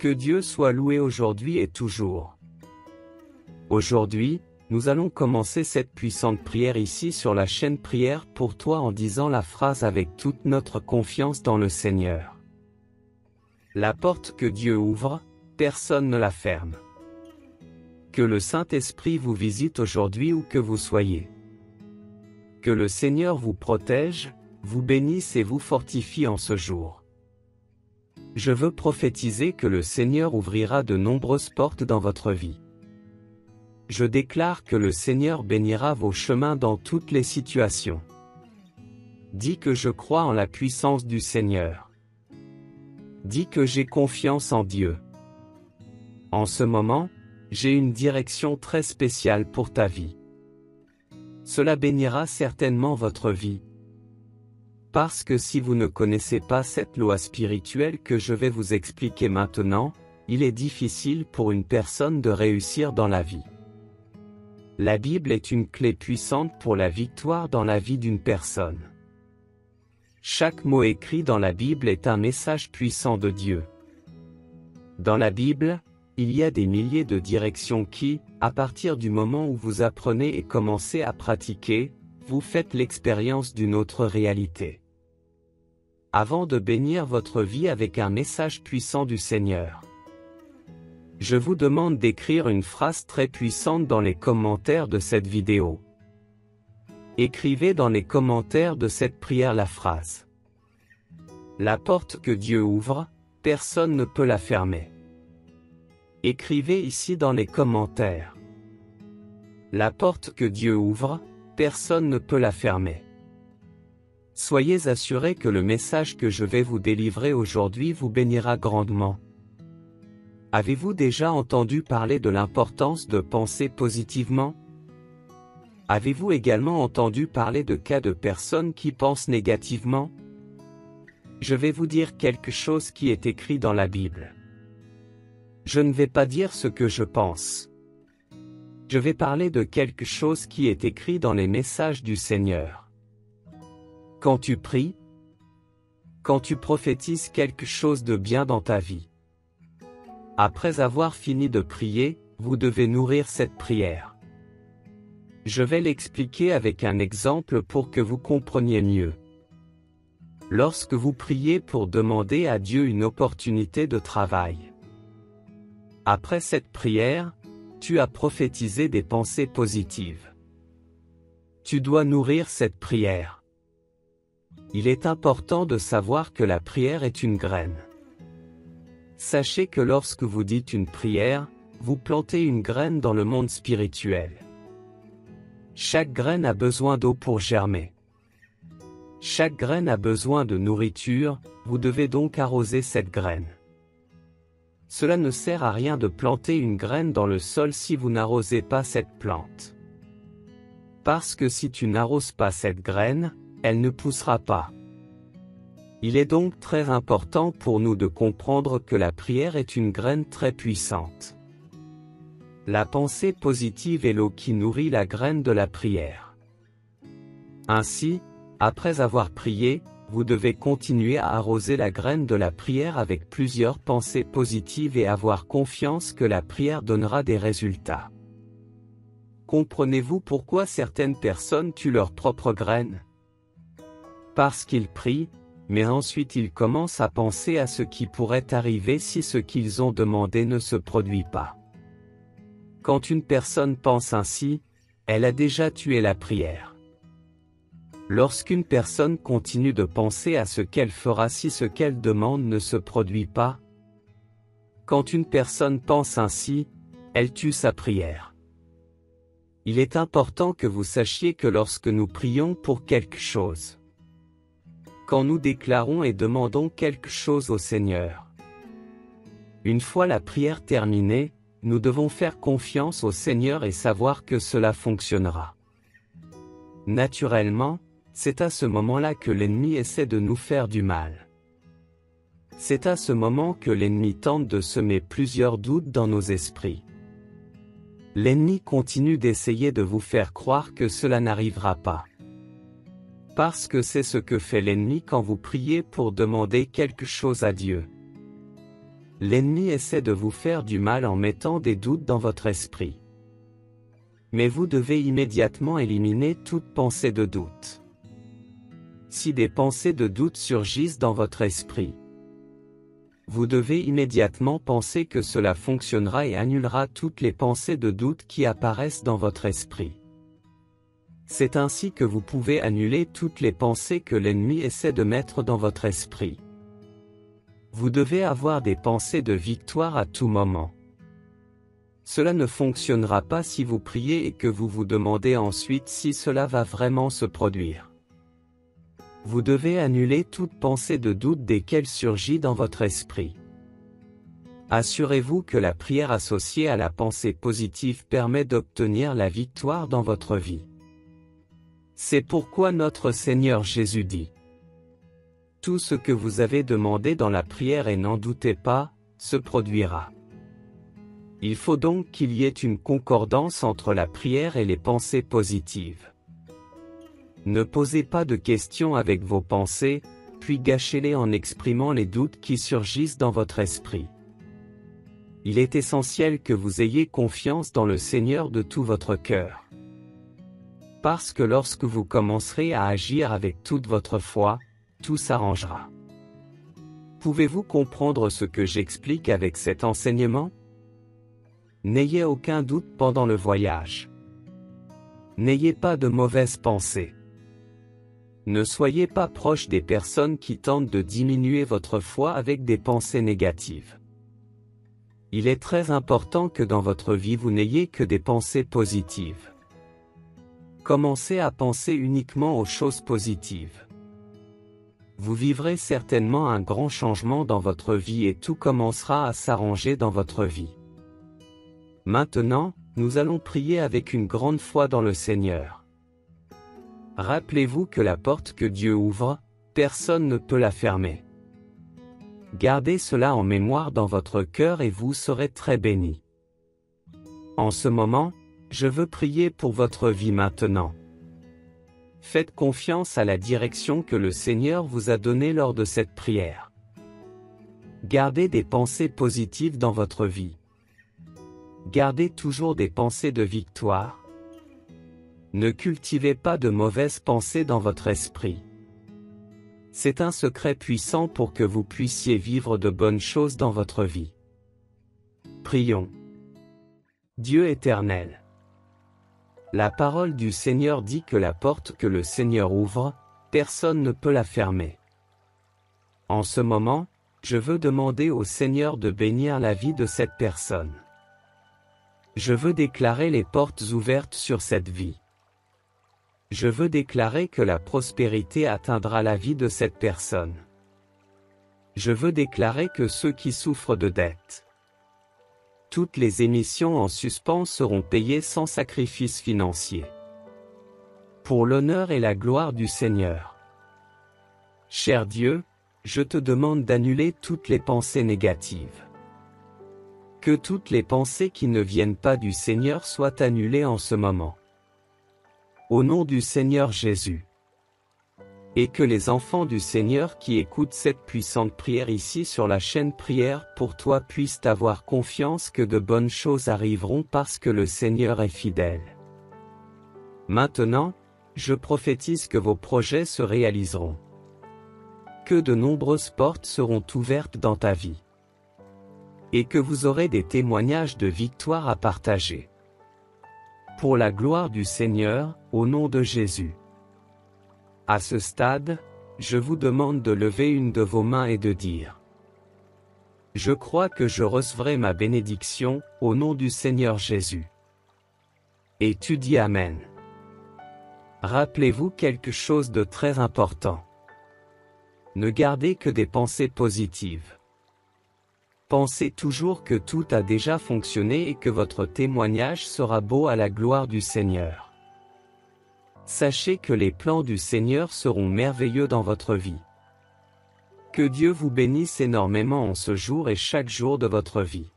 Que Dieu soit loué aujourd'hui et toujours. Aujourd'hui, nous allons commencer cette puissante prière ici sur la chaîne Prière pour toi en disant la phrase avec toute notre confiance dans le Seigneur. La porte que Dieu ouvre, personne ne la ferme. Que le Saint-Esprit vous visite aujourd'hui où que vous soyez. Que le Seigneur vous protège, vous bénisse et vous fortifie en ce jour. Je veux prophétiser que le Seigneur ouvrira de nombreuses portes dans votre vie. Je déclare que le Seigneur bénira vos chemins dans toutes les situations. Dis que je crois en la puissance du Seigneur. Dis que j'ai confiance en Dieu. En ce moment, j'ai une direction très spéciale pour ta vie. Cela bénira certainement votre vie. Parce que si vous ne connaissez pas cette loi spirituelle que je vais vous expliquer maintenant, il est difficile pour une personne de réussir dans la vie. La Bible est une clé puissante pour la victoire dans la vie d'une personne. Chaque mot écrit dans la Bible est un message puissant de Dieu. Dans la Bible, il y a des milliers de directions qui, à partir du moment où vous apprenez et commencez à pratiquer, vous faites l'expérience d'une autre réalité. Avant de bénir votre vie avec un message puissant du Seigneur, je vous demande d'écrire une phrase très puissante dans les commentaires de cette vidéo. Écrivez dans les commentaires de cette prière la phrase. La porte que Dieu ouvre, personne ne peut la fermer. Écrivez ici dans les commentaires. La porte que Dieu ouvre, personne ne peut la fermer. Soyez assurés que le message que je vais vous délivrer aujourd'hui vous bénira grandement. Avez-vous déjà entendu parler de l'importance de penser positivement? Avez-vous également entendu parler de cas de personnes qui pensent négativement? Je vais vous dire quelque chose qui est écrit dans la Bible. Je ne vais pas dire ce que je pense. Je vais parler de quelque chose qui est écrit dans les messages du Seigneur. Quand tu pries, quand tu prophétises quelque chose de bien dans ta vie, après avoir fini de prier, vous devez nourrir cette prière. Je vais l'expliquer avec un exemple pour que vous compreniez mieux. Lorsque vous priez pour demander à Dieu une opportunité de travail, après cette prière, tu as prophétisé des pensées positives. Tu dois nourrir cette prière. Il est important de savoir que la prière est une graine. Sachez que lorsque vous dites une prière, vous plantez une graine dans le monde spirituel. Chaque graine a besoin d'eau pour germer. Chaque graine a besoin de nourriture, vous devez donc arroser cette graine. Cela ne sert à rien de planter une graine dans le sol si vous n'arrosez pas cette plante. Parce que si tu n'arroses pas cette graine, elle ne poussera pas. Il est donc très important pour nous de comprendre que la prière est une graine très puissante. La pensée positive est l'eau qui nourrit la graine de la prière. Ainsi, après avoir prié, vous devez continuer à arroser la graine de la prière avec plusieurs pensées positives et avoir confiance que la prière donnera des résultats. Comprenez-vous pourquoi certaines personnes tuent leurs propres graines? Parce qu'ils prient, mais ensuite ils commencent à penser à ce qui pourrait arriver si ce qu'ils ont demandé ne se produit pas. Quand une personne pense ainsi, elle a déjà tué la prière. Lorsqu'une personne continue de penser à ce qu'elle fera si ce qu'elle demande ne se produit pas, quand une personne pense ainsi, elle tue sa prière. Il est important que vous sachiez que lorsque nous prions pour quelque chose, quand nous déclarons et demandons quelque chose au Seigneur, une fois la prière terminée, nous devons faire confiance au Seigneur et savoir que cela fonctionnera. Naturellement, c'est à ce moment-là que l'ennemi essaie de nous faire du mal. C'est à ce moment que l'ennemi tente de semer plusieurs doutes dans nos esprits. L'ennemi continue d'essayer de vous faire croire que cela n'arrivera pas. Parce que c'est ce que fait l'ennemi quand vous priez pour demander quelque chose à Dieu. L'ennemi essaie de vous faire du mal en mettant des doutes dans votre esprit. Mais vous devez immédiatement éliminer toute pensée de doute. Si des pensées de doute surgissent dans votre esprit, vous devez immédiatement penser que cela fonctionnera et annulera toutes les pensées de doute qui apparaissent dans votre esprit. C'est ainsi que vous pouvez annuler toutes les pensées que l'ennemi essaie de mettre dans votre esprit. Vous devez avoir des pensées de victoire à tout moment. Cela ne fonctionnera pas si vous priez et que vous vous demandez ensuite si cela va vraiment se produire. Vous devez annuler toute pensée de doute dès qu'elle surgit dans votre esprit. Assurez-vous que la prière associée à la pensée positive permet d'obtenir la victoire dans votre vie. C'est pourquoi notre Seigneur Jésus dit: tout ce que vous avez demandé dans la prière et n'en doutez pas, se produira. Il faut donc qu'il y ait une concordance entre la prière et les pensées positives. Ne posez pas de questions avec vos pensées, puis gâchez-les en exprimant les doutes qui surgissent dans votre esprit. Il est essentiel que vous ayez confiance dans le Seigneur de tout votre cœur. Parce que lorsque vous commencerez à agir avec toute votre foi, tout s'arrangera. Pouvez-vous comprendre ce que j'explique avec cet enseignement? N'ayez aucun doute pendant le voyage. N'ayez pas de mauvaises pensées. Ne soyez pas proche des personnes qui tentent de diminuer votre foi avec des pensées négatives. Il est très important que dans votre vie vous n'ayez que des pensées positives. Commencez à penser uniquement aux choses positives. Vous vivrez certainement un grand changement dans votre vie et tout commencera à s'arranger dans votre vie. Maintenant, nous allons prier avec une grande foi dans le Seigneur. Rappelez-vous que la porte que Dieu ouvre, personne ne peut la fermer. Gardez cela en mémoire dans votre cœur et vous serez très bénis. En ce moment, je veux prier pour votre vie maintenant. Faites confiance à la direction que le Seigneur vous a donnée lors de cette prière. Gardez des pensées positives dans votre vie. Gardez toujours des pensées de victoire. Ne cultivez pas de mauvaises pensées dans votre esprit. C'est un secret puissant pour que vous puissiez vivre de bonnes choses dans votre vie. Prions. Dieu éternel. La parole du Seigneur dit que la porte que le Seigneur ouvre, personne ne peut la fermer. En ce moment, je veux demander au Seigneur de bénir la vie de cette personne. Je veux déclarer les portes ouvertes sur cette vie. Je veux déclarer que la prospérité atteindra la vie de cette personne. Je veux déclarer que ceux qui souffrent de dettes, toutes les émissions en suspens seront payées sans sacrifice financier. Pour l'honneur et la gloire du Seigneur. Cher Dieu, je te demande d'annuler toutes les pensées négatives. Que toutes les pensées qui ne viennent pas du Seigneur soient annulées en ce moment. Au nom du Seigneur Jésus. Et que les enfants du Seigneur qui écoutent cette puissante prière ici sur la chaîne Prière pour toi puissent avoir confiance que de bonnes choses arriveront parce que le Seigneur est fidèle. Maintenant, je prophétise que vos projets se réaliseront. Que de nombreuses portes seront ouvertes dans ta vie. Et que vous aurez des témoignages de victoire à partager. Pour la gloire du Seigneur, au nom de Jésus. À ce stade, je vous demande de lever une de vos mains et de dire: je crois que je recevrai ma bénédiction, au nom du Seigneur Jésus. Et tu dis Amen. Rappelez-vous quelque chose de très important. Ne gardez que des pensées positives. Pensez toujours que tout a déjà fonctionné et que votre témoignage sera beau à la gloire du Seigneur. Sachez que les plans du Seigneur seront merveilleux dans votre vie. Que Dieu vous bénisse énormément en ce jour et chaque jour de votre vie.